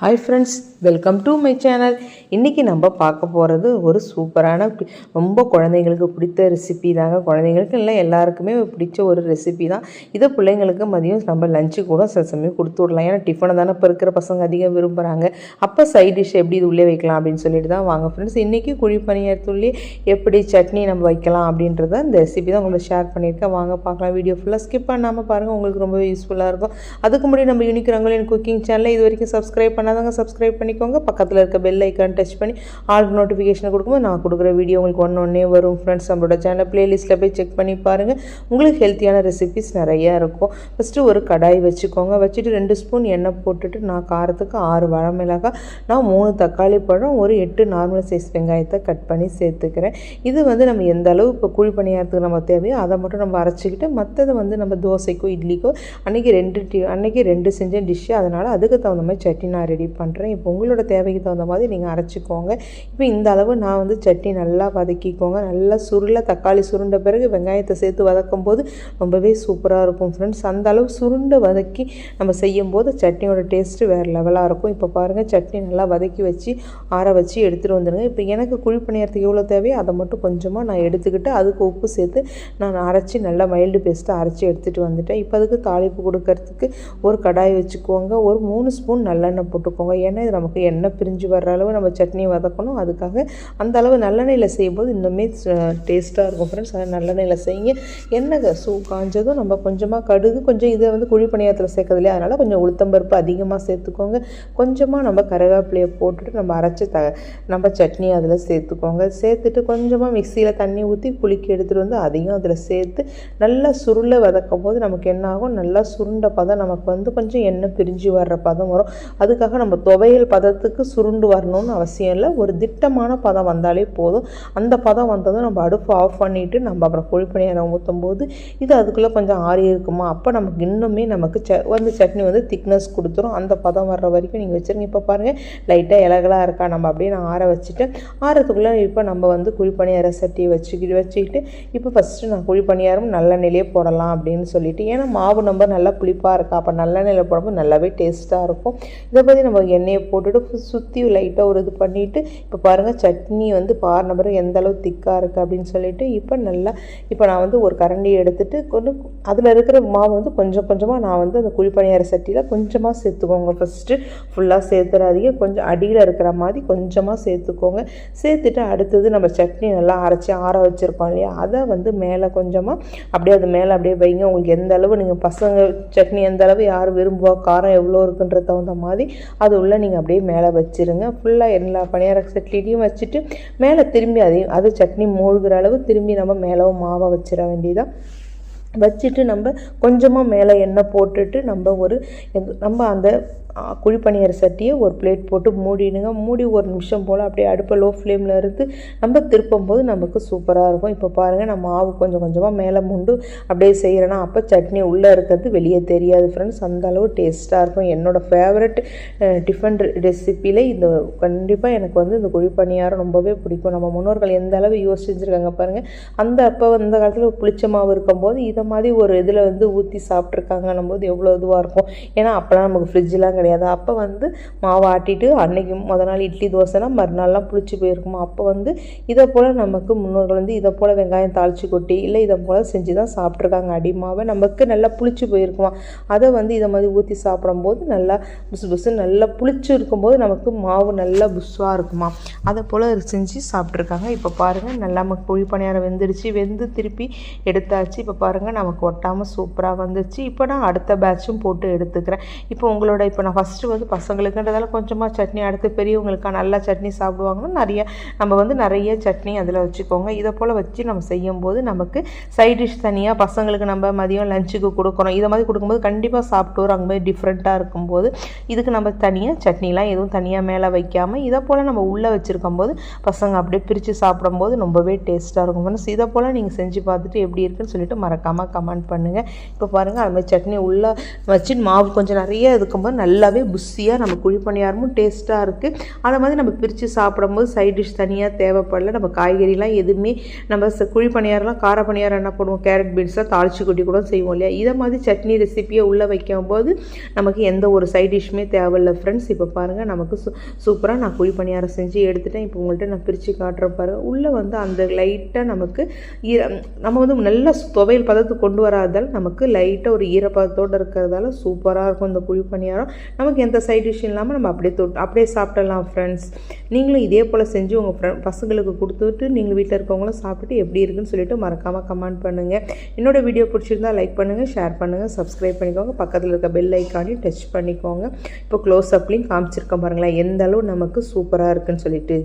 Hi friends, welcome to my channel. இன்றைக்கி நம்ம பார்க்க போகிறது ஒரு சூப்பரான ரொம்ப குழந்தைங்களுக்கு பிடித்த ரெசிபி தாங்க. குழந்தைங்களுக்கு இல்லை எல்லாருக்குமே பிடிச்ச ஒரு ரெசிபி தான். இதை பிள்ளைங்களுக்கு மதியம் நம்ம லஞ்சு கூட சில சமயம் கொடுத்து விடலாம். ஏன்னா டிஃபனை தானே இப்போ இருக்கிற பசங்க அதிகம் விரும்புகிறாங்க. அப்போ சைட் டிஷ் எப்படி இது உள்ளே வைக்கலாம் அப்படின்னு சொல்லிட்டு தான் வாங்க ஃப்ரெண்ட்ஸ். இன்றைக்கி குழிப்பணியாரத்துள்ளே எப்படி சட்னி நம்ம வைக்கலாம் அப்படின்றத இந்த ரெசிபி தான் உங்களுக்கு ஷேர் பண்ணியிருக்கேன். வாங்க பார்க்கலாம். வீடியோ ஃபுல்லாக ஸ்கிப் பண்ணாமல் பாருங்கள், உங்களுக்கு ரொம்ப யூஸ்ஃபுல்லாக இருக்கும். அதுக்கு முன்னாடி நம்ம யூனிக் ரங்கோலியன் குக்கிங் சேனலை இது வரைக்கும் சப்ஸ்கிரைப் பண்ணாதவங்க சப்ஸ்கிரைப் பண்ணிக்கோங்க. பக்கத்தில் இருக்க பெல் ஐக்கான் டச் பண்ணி ஆல் நோட்டிஃபிகேஷனை கொடுக்கும்போது நான் கொடுக்குற வீடியோ உங்களுக்கு ஒன்றே வரும் ஃப்ரெண்ட்ஸ். நம்மளோட சேனல் பிளேலிஸ்ட்டில் போய் செக் பண்ணி பாருங்கள். உங்களுக்கு ஹெல்த்தியான ரெசிபிஸ் நிறையா இருக்கும். ஃபஸ்ட்டு ஒரு கடாய் வச்சுக்கோங்க. வச்சுட்டு 2 ஸ்பூன் எண்ணெய் போட்டுட்டு நான் காரத்துக்கு 6 வரமிளகாய், நான் 3 தக்காளி பழம், ஒரு 8 நார்மல் சைஸ் வெங்காயத்தை கட் பண்ணி சேர்த்துக்கிறேன். இது நம்ம எந்த அளவு இப்போ குழி பணியாரத்துக்கு நம்ம தேவையோ அதை மட்டும் நம்ம அரைச்சிக்கிட்டு மற்றதை நம்ம தோசைக்கோ இட்லிக்கோ அன்றைக்கி 2 செஞ்ச டிஷ்ஷு, அதனால் அதுக்கு தகுந்த மாதிரி சட்னி நான் ரெடி பண்ணுறேன். இப்போ உங்களோட தேவைக்கு தகுந்த மாதிரி நீங்கள் அரைச்சிக்கோங்க. இப்போ இந்த அளவு நான் சட்னி நல்லா வதக்கிக்கோங்க. நல்லா தக்காளி சுருண்ட பிறகு வெங்காயத்தை சேர்த்து வதக்கும் போது ரொம்பவே சூப்பராக இருக்கும் ஃப்ரெண்ட்ஸ். அந்த அளவு சுருண்டை வதக்கி நம்ம செய்யும்போது சட்னியோட டேஸ்ட்டு வேறு லெவலாக இருக்கும். இப்போ பாருங்கள், சட்னி நல்லா வதக்கி வச்சு ஆற வச்சு எடுத்துகிட்டு வந்துடுங்க. இப்போ எனக்கு குழி பணியாரத்துக்கு எவ்வளோ தேவையோ அதை மட்டும் கொஞ்சமாக நான் எடுத்துக்கிட்டு அதுக்கு உப்பு சேர்த்து நான் அரைச்சி நல்லா மைல்டு பேஸ்ட்டு அரைச்சி எடுத்துகிட்டு வந்துட்டேன். இப்போ அதுக்கு தாளிப்பு கொடுக்கறதுக்கு ஒரு கடாய் வச்சுக்கோங்க. ஒரு 3 ஸ்பூன் நல்லெண்ணெய் போட்டுக்கோங்க. ஏன்னா இது நமக்கு எண்ணெய் பிரிஞ்சு வர்ற அளவு நம்ம சட்னி வதக்கணும். அதுக்காக அந்த அளவு நல்லெண்ணெயில் செய்யும்போது இன்னுமே டேஸ்ட்டாக இருக்கும் ஃப்ரெண்ட்ஸ். அதை நல்லெண்ணெயில் செய்யுங்க. எண்ணெய் காஞ்சதும் நம்ம கொஞ்சமாக கடுகு, கொஞ்சம் இதை குழி பணியாரத்தில் சேர்க்கறது இல்லையா, அதனால் கொஞ்சம் உளுத்தம்பருப்பு அதிகமாக சேர்த்துக்கோங்க. கொஞ்சமாக நம்ம கருவேப்பிலையை போட்டுட்டு நம்ம அரைச்சி நம்ம சட்னி அதில் சேர்த்துக்கோங்க. சேர்த்துட்டு கொஞ்சமாக மிக்சியில் தண்ணி ஊற்றி குலுக்கி எடுத்துகிட்டு அதையும் அதில் சேர்த்து நல்லா சுருளை வதக்கும் போது நமக்கு என்ன ஆகும், நல்லா சுருண்ட பதம் நமக்கு கொஞ்சம் எண்ணெய் பிரிஞ்சு வர்ற பதம் வரும். அதுக்காக நம்ம துவையல் பதத்துக்கு சுருண்டு வரணும்னு அவசியம் இல்லை. ஒரு திட்டமான பதம் வந்தாலே போதும். அந்த பதம் வந்ததும் நம்ம அடுப்பு ஆஃப் பண்ணிவிட்டு நம்ம அப்புறம் குழி பணியாரம் ஊற்றும் போது இது அதுக்குள்ளே கொஞ்சம் ஆறி இருக்குமா, அப்போ நமக்கு இன்னுமே நமக்கு சட்னி திக்னஸ் கொடுத்துரும். அந்த பதம் வர்ற வரைக்கும் நீங்கள் வச்சுருங்க. இப்போ பாருங்கள், லைட்டாக இலகலாக இருக்கா, நம்ம அப்படியே நான் ஆற வச்சுட்டேன். ஆறதுக்குள்ளே இப்போ நம்ம குழி பணியார சட்டியை வச்சுக்கிட்டு இப்போ ஃபஸ்ட்டு நான் குழி பணியாரம் நல்லெண்ணெயிலே போடலாம் அப்படின்னு சொல்லிட்டு, ஏன்னா மாவு நம்ம நல்லா புளிப்பாக இருக்கா, அப்போ நல்லெண்ணெயில் போடும்போது நல்லாவே டேஸ்ட்டாக இருக்கும். இதை பற்றி நம்ம எண்ணெயை போட்டுட்டு சுற்றி லைட்டாக ஒரு இது பண்ணிவிட்டு இப்போ பாருங்கள், சட்னி பாருன பிறகு எந்த அளவு திக்காக இருக்குது அப்படின்னு சொல்லிட்டு இப்போ நான் ஒரு கரண்டி எடுத்துகிட்டு கொஞ்சம் அதில் இருக்கிற மாவு கொஞ்சம் கொஞ்சமாக நான் அந்த குழி பணியார சட்டியில் கொஞ்சமாக சேர்த்துக்கோங்க. ஃபஸ்ட்டு ஃபுல்லாக சேர்த்துறாதீங்க, கொஞ்சம் அடியில் இருக்கிற மாதிரி கொஞ்சமாக சேர்த்துக்கோங்க. சேர்த்துட்டு அடுத்தது நம்ம சட்னி நல்லா அரைச்சி ஆற வச்சுருக்கோம் இல்லையா, அதை மேலே கொஞ்சமாக அப்படியே அது மேலே அப்படியே வைங்க. உங்களுக்கு எந்த அளவு நீங்கள் பசங்க சட்னி எந்த அளவு யார் விரும்புவா, காரம் எவ்வளோ இருக்குன்ற தகுந்த மாதிரி அது உள்ள நீங்கள் அப்படியே மேலே வச்சுருங்க. ஃபுல்லாக எல்லா பணியார சட்னிலையும் வச்சுட்டு மேலே திரும்பி அது சட்னி மூழ்கிற அளவு திரும்பி நம்ம மேலவும் மாவை வச்சிட வேண்டியதான். வச்சுட்டு நம்ம கொஞ்சமாக மேலே எண்ணெய் போட்டுட்டு நம்ம அந்த குழி பணியார சட்டியை ஒரு பிளேட் போட்டு மூடிடுங்க. மூடி ஒரு நிமிஷம் போல் அப்படியே அடுப்பை லோ ஃப்ளேமில் இருந்து நம்ம திருப்பும் போது நமக்கு சூப்பராக இருக்கும். இப்போ பாருங்கள், நான் மாவு கொஞ்சம் கொஞ்சமாக மேலே மூண்டு அப்படியே செய்கிறேன்னா அப்போ சட்னி உள்ளே இருக்கிறது வெளியே தெரியாது ஃப்ரெண்ட்ஸ். அந்த அளவு டேஸ்ட்டாக இருக்கும். என்னோடய ஃபேவரட் டிஃபன் ரெசிப்பியில் இந்த கண்டிப்பாக எனக்கு இந்த குழி பணியாரம் ரொம்பவே பிடிக்கும். நம்ம முன்னோர்கள் எந்த அளவு யோசிச்சிருக்காங்க பாருங்கள். அப்போ அந்த காலத்தில் புளிச்ச மாவு இருக்கும்போது இதை மாதிரி ஒரு இதில் ஊற்றி சாப்பிட்ருக்காங்கன்னும் போது எவ்வளோ இதுவாக இருக்கும். ஏன்னா அப்போலாம் நமக்கு ஃப்ரிட்ஜெலாம் கிடையாது. அப்போ மாவு ஆட்டிட்டு அன்னைக்கு முத நாள் இட்லி தோசைனா மறுநாள்லாம் புளிச்சு போயிருக்குமா. அப்போ இதை போல் நமக்கு முன்னோர்கள் இதை போல் வெங்காயம் தாளித்து கொட்டி இல்லை இதை போல் செஞ்சு தான் சாப்பிட்ருக்காங்க. அடிமாவை நமக்கு நல்லா புளிச்சு போயிருக்குமா. அதை இதை மாதிரி ஊற்றி சாப்பிடும்போது நல்லா புசு நல்லா புளிச்சு இருக்கும்போது நமக்கு மாவு நல்லா புஷ்ஷாக இருக்குமா. அதை போல் செஞ்சு சாப்பிட்ருக்காங்க. இப்போ பாருங்கள், நல்லா நமக்கு குழி பணியாரம் வெந்து திருப்பி எடுத்தாச்சு. இப்போ பாருங்கள், நமக்கு ஒட்டாமல் சூப்பராக வந்துச்சு. இப்போ நான் அடுத்த பேட்சும் போட்டு எடுத்துக்கிறேன். இப்போ நான் ஃபஸ்ட்டு பசங்களுக்குன்றதால கொஞ்சமாக சட்னி, அடுத்து பெரியவங்களுக்காக நல்லா சட்னி சாப்பிடுவாங்கன்னா நிறைய சட்னி அதில் வச்சுக்கோங்க. இதை போல் வச்சு நம்ம செய்யும்போது நமக்கு சைட் டிஷ் தனியாக பசங்களுக்கு நம்ம மதியம் லஞ்சுக்கு கொடுக்குறோம். இதை மாதிரி கொடுக்கும்போது கண்டிப்பாக சாப்பிட்டு வரும். அங்கே மாதிரி டிஃப்ரெண்ட்டாக இருக்கும்போது இதுக்கு நம்ம தனியாக சட்னிலாம் எதுவும் தனியாக மேலே வைக்காமல் இதை போல் நம்ம உள்ளே வச்சுருக்கும் போது பசங்க அப்படியே பிரித்து சாப்பிடும்போது ரொம்பவே டேஸ்ட்டாக இருக்கும் ஃப்ரெண்ட்ஸ். இதை போல் நீங்கள் செஞ்சு பார்த்துட்டு எப்படி இருக்குன்னு சொல்லிட்டு மறக்காமல் கமெண்ட் பண்ணுங்கள். இப்போ பாருங்கள், அது மாதிரி சட்னி உள்ளே வச்சு மாவு கொஞ்சம் நிறைய இருக்கும்போது நல்ல நல்லாவே புஷியாக நம்ம குழி பணியாரமும் டேஸ்ட்டாக இருக்குது. அதை மாதிரி நம்ம பிரித்து சாப்பிடும்போது சைட் டிஷ் தனியாக தேவைப்படல. நம்ம காய்கறிலாம் எதுவுமே நம்ம குழி பணியாரம்லாம் கார பணியாரம் என்ன பண்ணுவோம், கேரட் பீன்ஸ்லாம் தாளிச்சு கொட்டி கூட செய்வோம் இல்லையா. இதை மாதிரி சட்னி ரெசிப்பியை உள்ளே வைக்கும்போது நமக்கு எந்த ஒரு சைட் டிஷ்ஷுமே தேவையில்லை ஃப்ரெண்ட்ஸ். இப்போ பாருங்கள் நமக்கு சூப்பராக நான் குழி பணியாரம் செஞ்சு எடுத்துட்டேன். இப்போ உங்கள்கிட்ட நான் பிரித்து காட்டுறேன் பாருங்கள். உள்ளே வந்து அந்த லைட்டாக நமக்கு நம்ம வந்து நல்ல துவையல் பதத்துக்கு கொண்டு வராதால் நமக்கு லைட்டாக ஒரு ஈரப்பதத்தோடு இருக்கிறதால சூப்பராக இருக்கும் இந்த குழி பணியாரம். நமக்கு எந்த சைட் டிஷ் இல்லாமல் நம்ம அப்படியே சாப்பிடலாம் ஃப்ரெண்ட்ஸ். நீங்களும் இதே போல் செஞ்சு உங்கள் பசங்களுக்கு கொடுத்துட்டு நீங்கள் வீட்டில் இருக்கவங்களும் சாப்பிட்டுட்டு எப்படி இருக்குன்னு சொல்லிட்டு மறக்காமல் கமெண்ட் பண்ணுங்கள். என்னோடய வீடியோ பிடிச்சிருந்தா லைக் பண்ணுங்கள், ஷேர் பண்ணுங்கள், சப்ஸ்கிரைப் பண்ணிக்கோங்க. பக்கத்தில் இருக்க பெல் ஐக்கானையும் டச் பண்ணிக்கோங்க. இப்போ க்ளோஸ் அப்லையும் காமிச்சிருக்கேன் பாருங்களேன் எந்த அளவு நமக்கு சூப்பராக இருக்குன்னு சொல்லிட்டு.